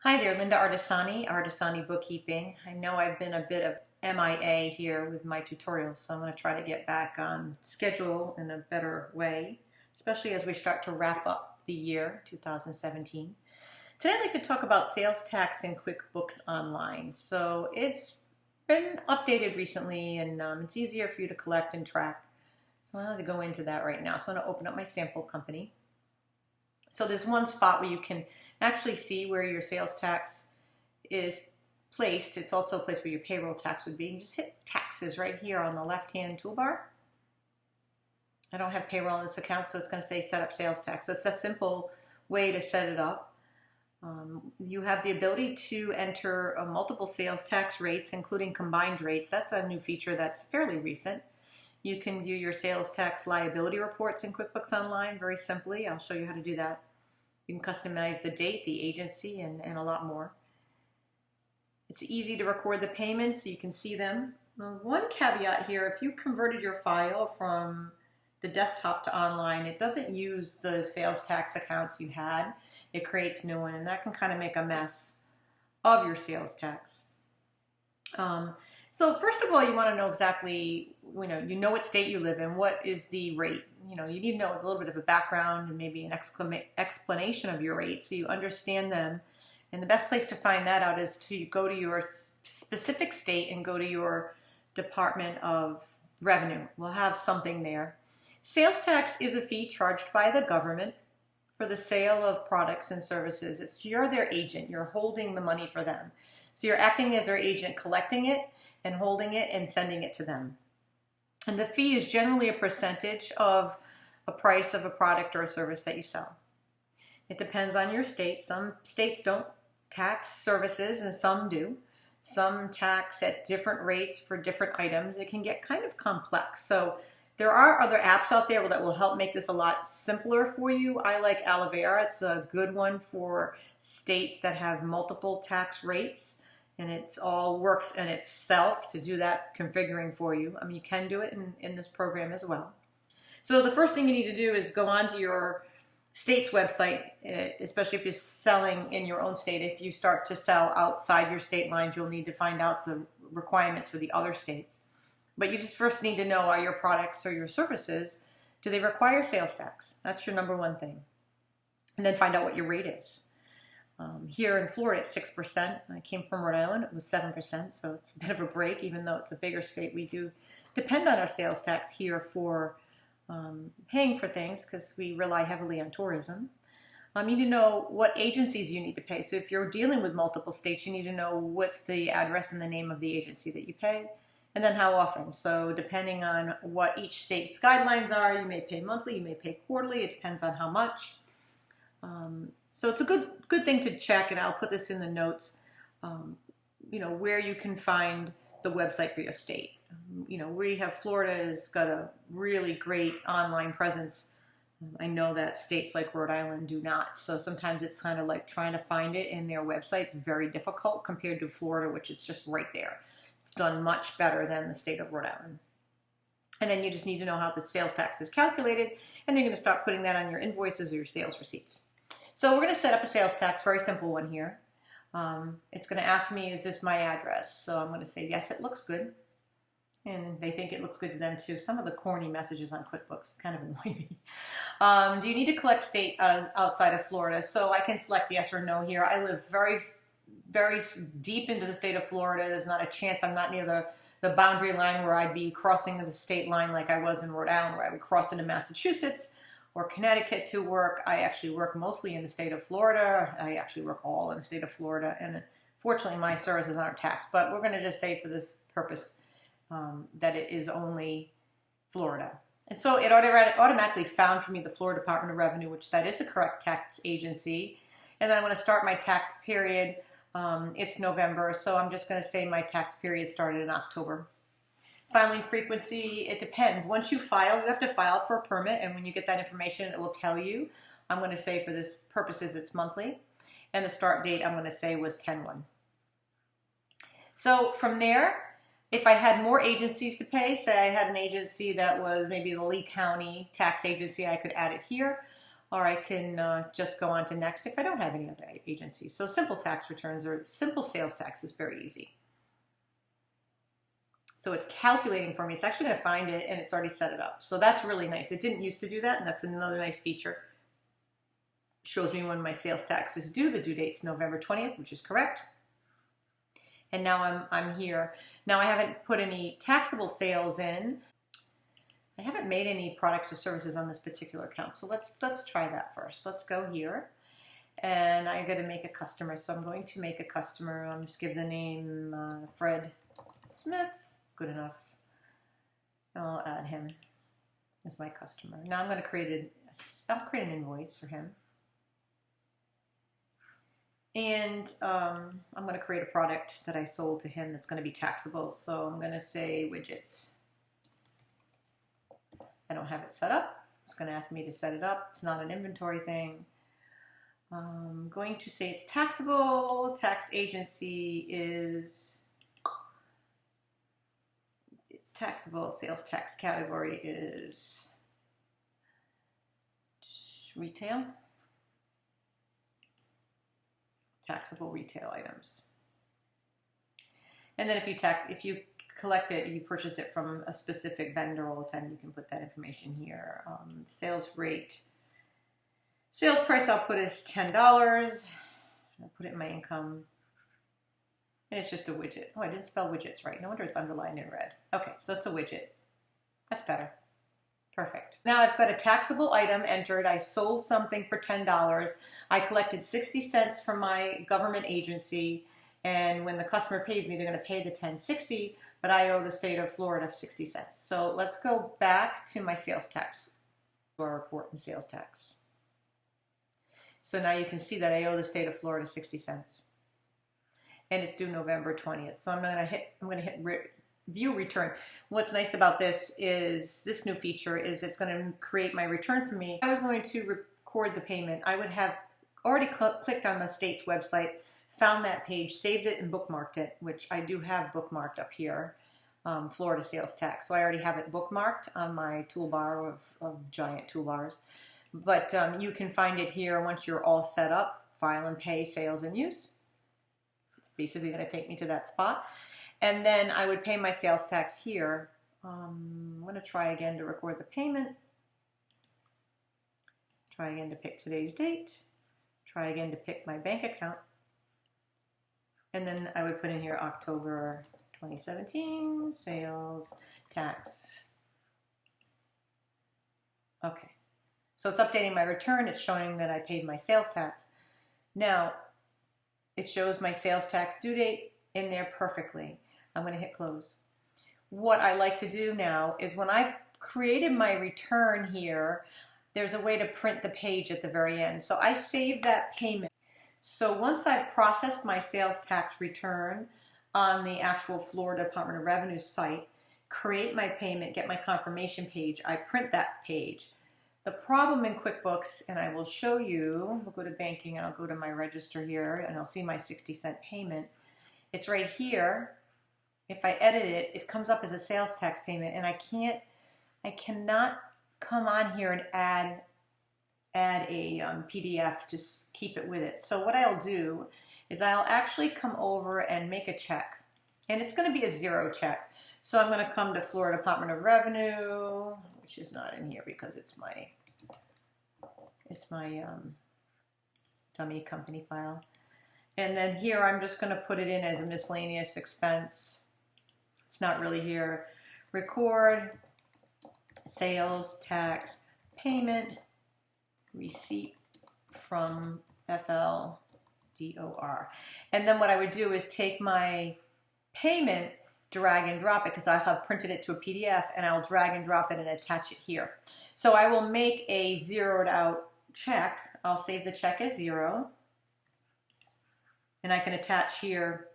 Hi there, Linda Artisani, Artisani Bookkeeping. I know I've been a bit of MIA here with my tutorials, so I'm going to try to get back on schedule in a better way, especially as we start to wrap up the year 2017. Today I'd like to talk about sales tax in QuickBooks Online. So it's been updated recently and it's easier for you to collect and track. So I'm going to go into that right now. So I'm going to open up my sample company. So there's one spot where you can actually see where your sales tax is placed. It's also a place where your payroll tax would be. You just hit taxes right here on the left-hand toolbar. I don't have payroll in this account, so it's going to say set up sales tax. So it's a simple way to set it up. You have the ability to enter multiple sales tax rates, including combined rates. That's a new feature that's fairly recent. You can view your sales tax liability reports in QuickBooks Online very simply. I'll show you how to do that. You can customize the date, the agency, and a lot more. It's easy to record the payments so you can see them. One caveat here, if you converted your file from the desktop to online, it doesn't use the sales tax accounts you had. It creates new one, and that can kind of make a mess of your sales tax. So first of all, you want to know exactly, you know what state you live in, what is the rate. You need to know a little bit of a background and maybe an explanation of your rates so you understand them. And the best place to find that out is to go to your specific state and go to your Department of Revenue. We'll have something there. Sales tax is a fee charged by the government for the sale of products and services. You're their agent. You're holding the money for them. So you're acting as their agent, collecting it and holding it and sending it to them. And the fee is generally a percentage of a price of a product or a service that you sell. It depends on your state. Some states don't tax services and some do. Some tax at different rates for different items. It can get kind of complex. So there are other apps out there that will help make this a lot simpler for you. I like Alavera. It's a good one for states that have multiple tax rates, and it all works in itself to do that configuring for you. I mean, you can do it in this program as well. So the first thing you need to do is go onto your state's website, especially if you're selling in your own state. If you start to sell outside your state lines, you'll need to find out the requirements for the other states. But you just first need to know, are your products or your services, do they require sales tax? That's your number one thing. And then find out what your rate is. Here in Florida, it's 6%. I came from Rhode Island, it was 7%, so it's a bit of a break. Even though it's a bigger state, we do depend on our sales tax here for paying for things because we rely heavily on tourism. You need to know what agencies you need to pay. So if you're dealing with multiple states, you need to know what's the address and the name of the agency that you pay. And then how often. So depending on what each state's guidelines are, you may pay monthly, you may pay quarterly. It depends on how much. So it's a good thing to check, and I'll put this in the notes, where you can find the website for your state. We have Florida has got a really great online presence. I know that states like Rhode Island do not. So sometimes it's kind of like trying to find it in their website. It's very difficult compared to Florida, which is just right there. It's done much better than the state of Rhode Island. And then you just need to know how the sales tax is calculated, and you're going to start putting that on your invoices or your sales receipts. So we're going to set up a sales tax, very simple one here. It's going to ask me, is this my address? So I'm going to say, yes, it looks good. And they think it looks good to them too. Some of the corny messages on QuickBooks kind of annoy me. Do you need to collect state outside of Florida? So I can select yes or no here. I live very deep into the state of Florida. There's not a chance. I'm not near the boundary line where I'd be crossing the state line like I was in Rhode Island, where I would cross into Massachusetts or Connecticut to work. I actually work mostly in the state of Florida. I actually work all in the state of Florida. And fortunately, my services aren't taxed. But we're going to just say for this purpose that it is only Florida. And so it automatically found for me the Florida Department of Revenue, which that is the correct tax agency. And then I'm going to start my tax period. It's November, so I'm just going to say my tax period started in October. Filing frequency, it depends. Once you file, you have to file for a permit, and when you get that information, it will tell you. I'm going to say for this purposes, it's monthly. And the start date, I'm going to say, was 10/1. So from there, if I had more agencies to pay, say I had an agency that was maybe the Lee County tax agency, I could add it here. or I can just go on to next if I don't have any other agencies. So simple tax returns or simple sales tax is very easy. So it's calculating for me. It's actually going to find it, and it's already set it up. So that's really nice. It didn't used to do that, and that's another nice feature. Shows me when my sales tax is due. The due date's November 20th, which is correct. And now I'm here. Now I haven't put any taxable sales in. I haven't made any products or services on this particular account. So let's try that first. Let's go here. And I got to make a customer. So I'm going to make a customer. I'll just give the name Fred Smith. Good enough. I'll add him as my customer. Now I'm going to I'll create an invoice for him. And I'm going to create a product that I sold to him that's going to be taxable. So I'm going to say widgets. I don't have it set up. It's going to ask me to set it up. It's not an inventory thing. I'm going to say it's taxable. Tax agency is, it's taxable. Sales tax category is retail. Taxable retail items. And then if you collect it, you purchase it from a specific vendor all the time, you can put that information here. Sales rate. Sales price I'll put is $10. I'll put it in my income. And it's just a widget. Oh, I didn't spell widgets right. No wonder it's underlined in red. Okay, so it's a widget. That's better. Perfect. Now I've got a taxable item entered. I sold something for $10. I collected 60 cents from my government agency. And when the customer pays me, they're going to pay the $10.60, but I owe the state of Florida 60 cents. So let's go back to my sales tax, our report in sales tax. So now you can see that I owe the state of Florida 60 cents. And it's due November 20th. So I'm going to hit view return. What's nice about this new feature is it's going to create my return for me. I was going to record the payment. I would have already clicked on the state's website, found that page, saved it, and bookmarked it, which I do have bookmarked up here, Florida sales tax. So I already have it bookmarked on my toolbar of giant toolbars. But you can find it here once you're all set up, file and pay, sales and use. It's basically going to take me to that spot. And then I would pay my sales tax here. I'm going to try again to record the payment. Try again to pick today's date. Try again to pick my bank account. And then I would put in here October 2017 sales tax. Okay. So it's updating my return. It's showing that I paid my sales tax. Now, it shows my sales tax due date in there perfectly. I'm going to hit close. What I like to do now is when I've created my return here, there's a way to print the page at the very end. So I save that payment. So once I've processed my sales tax return on the actual Florida Department of Revenue site, create my payment, get my confirmation page, I print that page. The problem in QuickBooks, and I will show you, we'll go to banking and I'll go to my register here and I'll see my 60-cent payment. It's right here. If I edit it, it comes up as a sales tax payment, and I cannot come on here and add a PDF to keep it with it. So what I'll do is I'll actually come over and make a check, and it's going to be a zero check. So I'm going to come to Florida Department of Revenue, which is not in here because it's my dummy company file. And then here I'm just going to put it in as a miscellaneous expense. It's not really here. Record sales tax payment receipt from FLDOR. And then what I would do is take my payment, drag and drop it, because I have printed it to a PDF, and I'll drag and drop it and attach it here. So I will make a zeroed out check. I'll save the check as 0. And I can attach here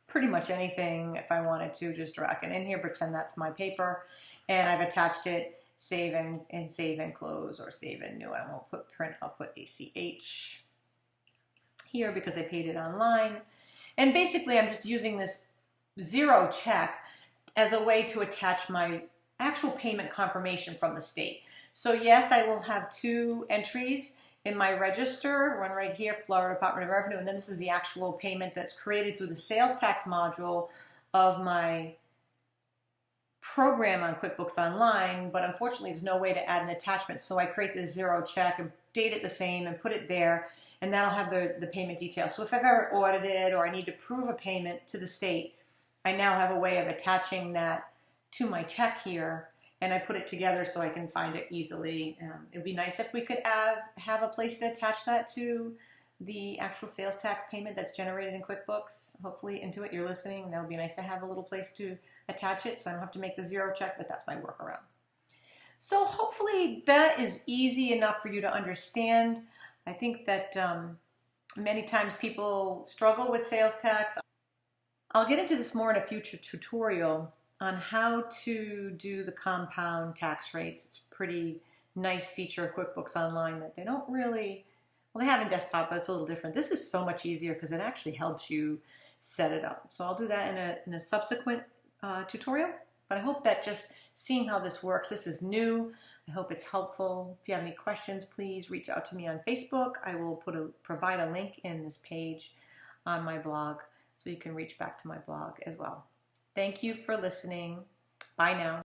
pretty much anything if I wanted to, just drag it in here, pretend that's my paper, and I've attached it, save and save and close, or save and new. I won't put print, I'll put ACH here because I paid it online. And basically I'm just using this 0 check as a way to attach my actual payment confirmation from the state. So yes, I will have 2 entries in my register, one right here, Florida Department of Revenue, and then this is the actual payment that's created through the sales tax module of my program on QuickBooks Online, but unfortunately there's no way to add an attachment, so I create the zero check and date it the same and put it there, and that'll have the payment details. So if I've ever audited or I need to prove a payment to the state, I now have a way of attaching that to my check here, and I put it together so I can find it easily. It'd be nice if we could have a place to attach that to the actual sales tax payment that's generated in QuickBooks. Hopefully, Intuit, you're listening. That would be nice to have a little place to attach it so I don't have to make the zero check, but that's my workaround. So hopefully that is easy enough for you to understand. I think that many times people struggle with sales tax. I'll get into this more in a future tutorial on how to do the compound tax rates. It's a pretty nice feature of QuickBooks Online that they don't really, well, they have in desktop, but it's a little different. This is so much easier because it actually helps you set it up. So I'll do that in a subsequent tutorial, but I hope that just seeing how this works, this is new. I hope it's helpful. If you have any questions, please reach out to me on Facebook. I will provide a link in this page on my blog so you can reach back to my blog as well. Thank you for listening. Bye now.